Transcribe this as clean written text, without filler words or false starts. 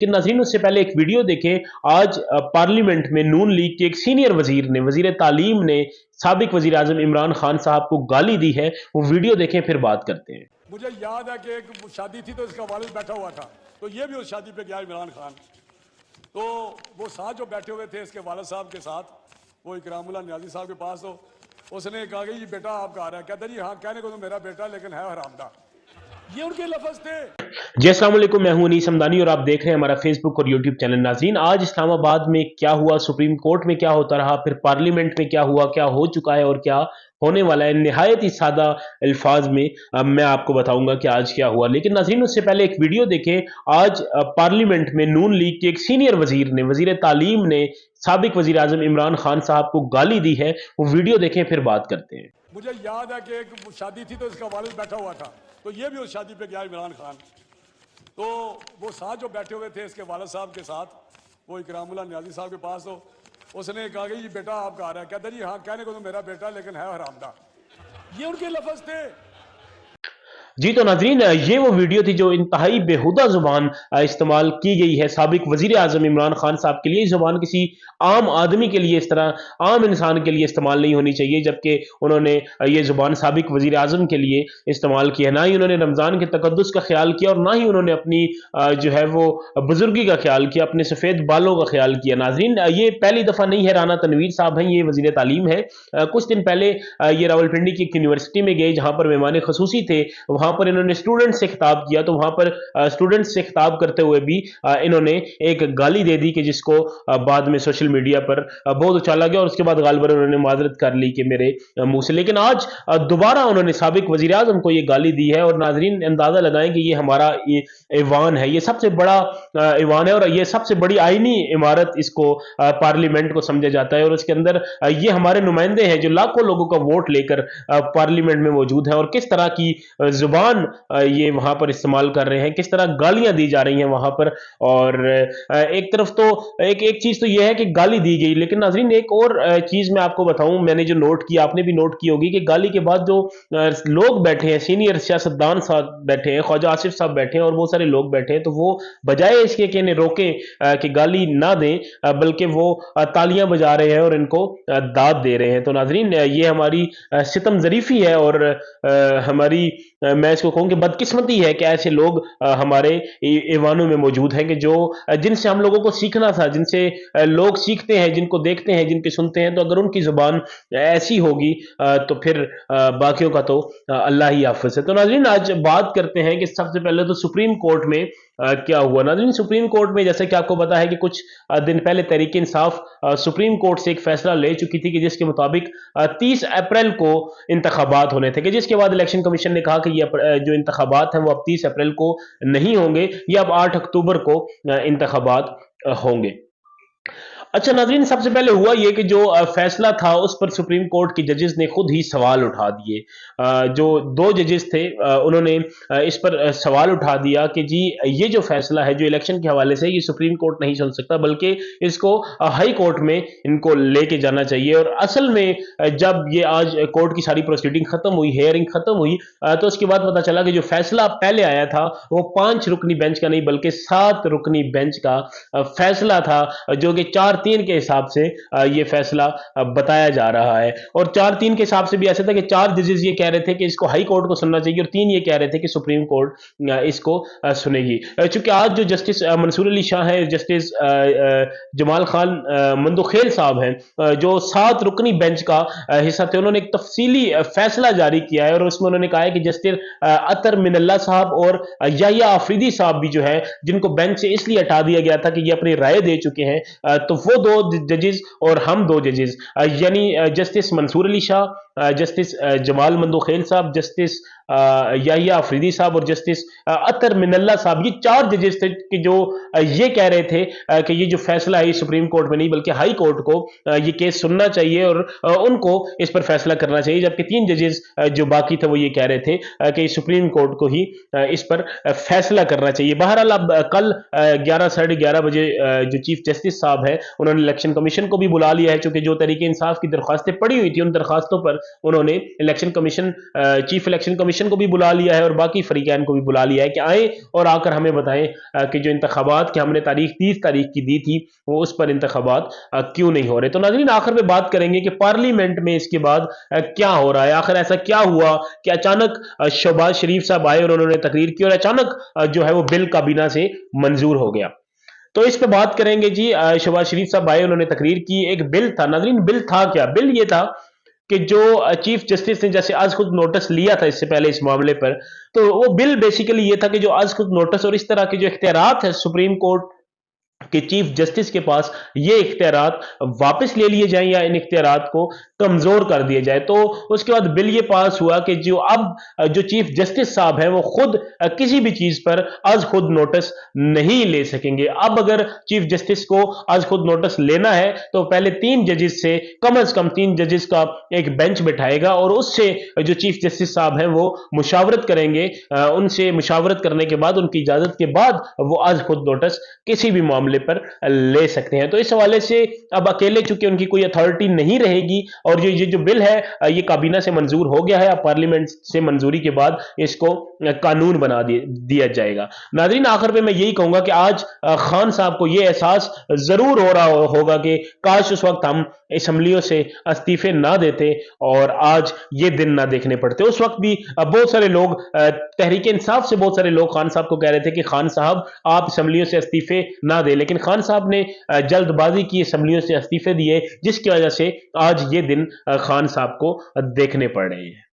کہ नाज़रीन उससे पहले एक वीडियो देखें। आज पार्लियामेंट में नून लीग के एक सीनियर वजीर ने, वजीर तालीम ने साबिक वजीर आजम इमरान खान साहब को गाली दी है। वो वीडियो देखें फिर बात करते हैं। मुझे याद है कि एक शादी थी तो इसका वालिद बैठा हुआ था, तो ये भी उस शादी पे गया इमरान खान, तो वो साथ जो बैठे हुए थे इसके वालिद साहब के साथ, वो इकरामुल्लाह नियाज़ी साहब के पास, तो उसने कहा कि ये बेटा आपका आ रहा है, कहता जी हाँ, कहने को तो मेरा बेटा लेकिन है हरामदा। ये उनके लफ्ज़ थे। जी अस्सलाम वालेकुम, मैं हूं अनीस हमदानी और आप देख रहे हैं हमारा फेसबुक और यूट्यूब चैनल। नाज़रीन, आज इस्लामाबाद में क्या हुआ, सुप्रीम कोर्ट में क्या होता रहा, फिर पार्लियामेंट में क्या हुआ, क्या हो चुका है और क्या होने वाला है, निहायत ही सादा अल्फाज में मैं आपको बताऊंगा कि आज क्या हुआ। लेकिन नाज़रीन उससे पहले एक वीडियो देखें। आज पार्लियामेंट में नून लीग के एक सीनियर वजीर ने, वजीर तालीम ने साबिक वजीर आजम इमरान खान साहब को गाली दी है। वो वीडियो देखें फिर बात करते हैं। मुझे याद है कि एक शादी थी तो इसका वालिद बैठा हुआ था, तो ये भी उस शादी पे गया इमरान खान, तो वो साथ जो बैठे हुए थे इसके वालिद साहब के साथ, वो इकरामुल्लाह नियाज़ी साहब के पास, तो उसने कहा कि ये बेटा आपका आ रहा है, कहता जी हाँ, कहने को तो मेरा बेटा लेकिन है हरामदा। ये उनके लफ्ज़ थे। जी तो नाजरीन, ये वो वीडियो थी जो इंतहाई बेहुदा जुबान इस्तेमाल की गई है साबिक वजीर आजम इमरान खान साहब के लिए। जुबान किसी आम आदमी के लिए, इस तरह आम इंसान के लिए इस्तेमाल नहीं होनी चाहिए, जबकि उन्होंने ये जुबान साबिक वजीर आजम के लिए इस्तेमाल की है। ना ही उन्होंने रमज़ान के तकद्दुस का ख्याल किया और ना ही उन्होंने अपनी जो है वो बुजुर्गी का ख्याल किया, अपने सफ़ेद बालों का ख्याल किया। नाजरीन, ये पहली दफ़ा नहीं है, राना तनवीर साहब हैं, ये वजीर तालीम है। कुछ दिन पहले ये रावलपिंडी की एक यूनिवर्सिटी में गए जहाँ पर मेहमान खसूसी थे। वहाँ पर इन्होंने स्टूडेंट से खिताब किया, तो वहां पर स्टूडेंट से खिताब करते हुए भी इन्होंने एक गाली दे दी कि जिसको बाद में सोशल मीडिया पर बहुत उछाला गया और उसके बाद गालिबन उन्होंने माजरत कर ली कि मेरे मुंह से। लेकिन आज दोबारा उन्होंने साबिक वजीर आजम को ये गाली दी है और नाजरीन अंदाजा लगाएं कि ये हमारा ईवान है, ये सबसे बड़ा ईवान है और ये सबसे बड़ी आईनी इमारत इसको पार्लियामेंट को समझा जाता है। और उसके अंदर ये हमारे नुमाइंदे हैं जो लाखों लोगों का वोट लेकर पार्लियामेंट में मौजूद है और किस तरह की जुबान ये वहां पर इस्तेमाल कर रहे हैं, किस तरह गालियां दी जा रही हैं वहां पर। और एक तरफ तो एक चीज तो यह है कि गाली दी गई, लेकिन नाजरीन एक और चीज मैं आपको बताऊं, मैंने जो नोट किया, आपने भी नोट की होगी कि गाली के बाद जो लोग बैठे हैं, सीनियर सियासतदान साहब बैठे हैं, ख्वाजा आसिफ साहब बैठे हैं और बहुत सारे लोग बैठे हैं, तो वो बजाय इसके कि इन्हें रोकें कि गाली ना दें, बल्कि वो तालियां बजा रहे हैं और इनको दाद दे रहे हैं। तो नाजरीन ये हमारी सितम ज़रीफ़ी है और हमारी मैं इसको कहूँ कि बदकिस्मती है कि ऐसे लोग हमारे ईवानों में मौजूद हैं कि जो जिनसे हम लोगों को सीखना था, जिनसे लोग सीखते हैं, जिनको देखते हैं, जिनके सुनते हैं। तो अगर उनकी जुबान ऐसी होगी तो फिर बाकियों का तो अल्लाह ही हाफ़िज़ है। तो नाज़रीन आज बात करते हैं कि सबसे पहले तो सुप्रीम कोर्ट में क्या हुआ। नाज़रीन सुप्रीम कोर्ट में जैसे कि आपको पता है कि कुछ दिन पहले तहरीक इंसाफ सुप्रीम कोर्ट से एक फैसला ले चुकी थी कि जिसके मुताबिक 30 अप्रैल को इंतखाबात होने थे, कि जिसके बाद इलेक्शन कमीशन ने कहा कि ये जो इंतखाबात हैं वो अब 30 अप्रैल को नहीं होंगे, ये अब 8 अक्टूबर को इंतखाबात होंगे। अच्छा नाज़रीन, सबसे पहले हुआ ये कि जो फैसला था उस पर सुप्रीम कोर्ट के जजेस ने खुद ही सवाल उठा दिए। जो 2 जजेस थे उन्होंने इस पर सवाल उठा दिया कि जी ये जो फैसला है जो इलेक्शन के हवाले से, ये सुप्रीम कोर्ट नहीं सुन सकता, बल्कि इसको हाई कोर्ट में इनको लेके जाना चाहिए। और असल में जब ये आज कोर्ट की सारी प्रोसीडिंग खत्म हुई, हेयरिंग खत्म हुई, तो उसके बाद पता चला कि जो फैसला पहले आया था वो 5 रुकनी बेंच का नहीं बल्कि 7 रुकनी बेंच का फैसला था, जो कि 4-3 के हिसाब से ये फैसला बताया जा रहा है। और 4-3 के हिसाब से भी ऐसा था कि 4 जजेस ये कह रहे थे कि इसको हाई कोर्ट को सुनना चाहिए और 3 ये कह रहे थे कि सुप्रीम कोर्ट इसको सुनेगी। चूंकि आज जो जस्टिस मंसूर अली शाह है, जस्टिस जमाल खान मंदोखेल साहब हैं, जो 7 रुकनी बेंच का हिस्सा थे, उन्होंने एक तफसीली फैसला जारी किया है और उसमें उन्होंने कहा है कि जस्टिस अतर मिनल्ला साहब और याहिया आफरीदी साहब भी जो है, जिनको बेंच से इसलिए हटा दिया गया था कि ये अपनी राय दे चुके हैं, तो वो 2 जजेस और हम 2 जजेस यानी जस्टिस मंसूर अली शाह, जस्टिस जमाल मंदोखेल साहब, जस्टिस याहिया अफरीदी साहब और जस्टिस अतर मिनल्ला साहब, ये 4 जजेस थे कि जो ये कह रहे थे कि ये जो फैसला है सुप्रीम कोर्ट में नहीं बल्कि हाई कोर्ट को ये केस सुनना चाहिए और उनको इस पर फैसला करना चाहिए। जबकि 3 जजेस जो बाकी थे वो ये कह रहे थे कि सुप्रीम कोर्ट को ही इस पर फैसला करना चाहिए। बहरहाल अब कल 11 साढ़े 11 बजे जो चीफ जस्टिस साहब है उन्होंने इलेक्शन कमीशन को भी बुला लिया है, चूंकि जो तरीके इंसाफ की दरखास्तें पड़ी हुई थी उन दरखास्तों पर انہوں نے election commission chief election commission کو بھی بلا لیا ہے اور باقی فریقین کو بھی بلا لیا ہے کہ آئیں اور آ کر ہمیں بتائیں کہ جو انتخابات کی ہم نے تاریخ 30 تاریخ کی دی تھی وہ اس پر انتخابات کیوں نہیں ہو رہے. تو ناظرین آخر میں بات کریں گے کہ پارلیمنٹ میں اس کے بعد کیا ہو رہا ہے, آخر ایسا کیا ہوا کہ اچانک شہباز شریف صاحب آئے اور انہوں نے تقریر کی اور اچانک جو ہے وہ بل کابینہ سے منظور ہو گیا. تو اس پہ بات کریں گے جی. شہباز شریف صاحب آئے, انہوں نے تقریر کی, ایک بل تھا ناظرین. بل تھا کیا؟ بل یہ تھا کہ جو چیف جسٹس نے جیسے آج خود نوٹس لیا تھا اس سے پہلے اس معاملے پر, تو وہ بل بیسیکلی یہ تھا کہ جو آج خود نوٹس اور اس طرح کے جو اختیارات ہیں سپریم کورٹ کہ چیف جسٹس کے پاس, یہ اختیارات واپس لے لیے جائیں یا ان اختیارات کو کمزور کر دیے جائے. تو اس کے بعد بل یہ پاس ہوا کہ جو اب جو چیف جسٹس صاحب ہیں وہ خود کسی بھی چیز پر از خود نوٹس نہیں لے سکیں گے. اب اگر چیف جسٹس کو از خود نوٹس لینا ہے تو پہلے 3 ججز سے کم از کم 3 ججز کا ایک بینچ بٹھائے گا اور اس سے جو چیف جسٹس صاحب ہیں وہ مشاورت کریں گے. ان سے مشاورت کرنے کے بعد, ان کی اجازت کے بعد وہ از خود نوٹس کسی بھی معاملے پر لے سکتے ہیں. تو اس حوالے سے اب اکیلے چونکہ ان کی کوئی اتھارٹی نہیں رہے گی اور یہ جو بل ہے یہ کابینہ سے منظور ہو گیا ہے. اب پارلیمنٹ سے منظوری کے بعد اس کو قانون بنا دیا جائے گا. ناظرین آخر پہ میں یہی کہوں گا کہ آج خان صاحب کو یہ احساس ضرور ہو رہا ہوگا کہ کاش اس وقت ہم اسمبلیوں سے استعفے نہ دیتے اور آج یہ دن نہ دیکھنے پڑتے. اس وقت بھی بہت سارے لوگ, تحریک انصاف سے بہت سارے لوگ خان صاحب کو کہہ رہے تھے کہ خان صاحب آپ اسمبلیوں سے استعفے نہ دیں, لیکن خان صاحب نے جلد بازی کی, اسمبلیوں سے استعفے دیے, جس کی وجہ سے آج یہ دن خان صاحب کو دیکھنے پڑ رہے ہیں.